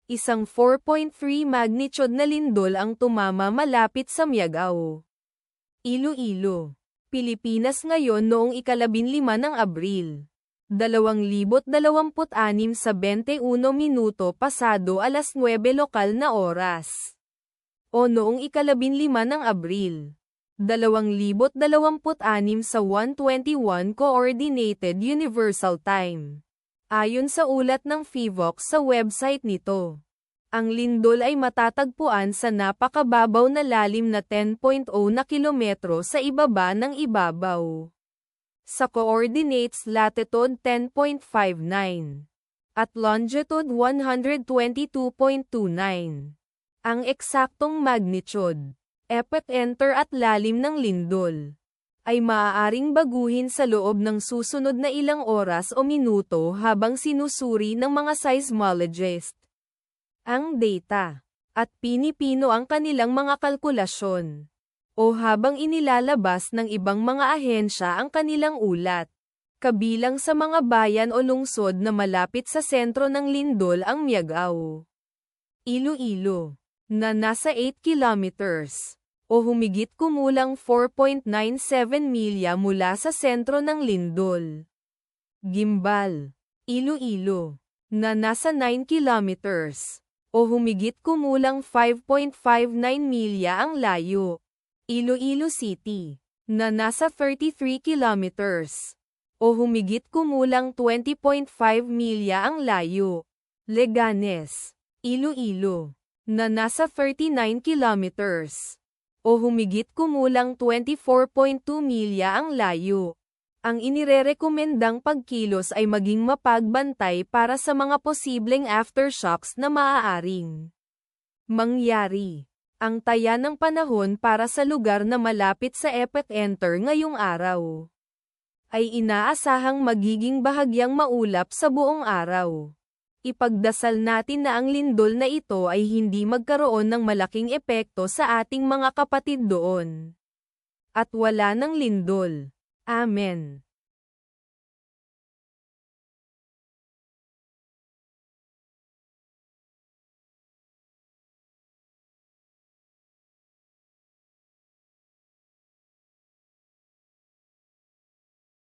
Isang 4.3 magnitude na lindol ang tumama malapit sa Miagao, Iloilo, Pilipinas ngayon noong ika-15 ng Abril. 2026 sa 21 minuto pasado alas 9 lokal na oras. O noong ika-15 ng Abril. 2026 sa 1:21 Coordinated Universal Time. Ayon sa ulat ng PHIVOLCS sa website nito, ang lindol ay matatagpuan sa napakababaw na lalim na 10.0 na kilometro sa ibaba ng ibabaw. Sa coordinates latitude 10.59 at longitude 122.29. Ang eksaktong magnitude, epicenter at lalim ng lindol ay maaaring baguhin sa loob ng susunod na ilang oras o minuto habang sinusuri ng mga seismologist ang data, at pinipino ang kanilang mga kalkulasyon, o habang inilalabas ng ibang mga ahensya ang kanilang ulat. Kabilang sa mga bayan o lungsod na malapit sa sentro ng lindol ang Miagao, Iloilo, na nasa 8 kilometers o humigit kumulang 4.97 milya mula sa sentro ng lindol. Gimbal, Iloilo, na nasa 9 kilometers, o humigit kumulang 5.59 milya ang layo. Iloilo City, na nasa 33 kilometers, o humigit kumulang 20.5 milya ang layo. Leganes, Iloilo, na nasa 39 kilometers, o humigit kumulang 24.2 milya ang layo. Ang inirerekomendang pagkilos ay maging mapagbantay para sa mga posibleng aftershocks na maaaring mangyari. Ang taya ng panahon para sa lugar na malapit sa epicenter ngayong araw ay inaasahang magiging bahagyang maulap sa buong araw. Ipagdasal natin na ang lindol na ito ay hindi magkaroon ng malaking epekto sa ating mga kapatid doon. At wala ng lindol. Amen.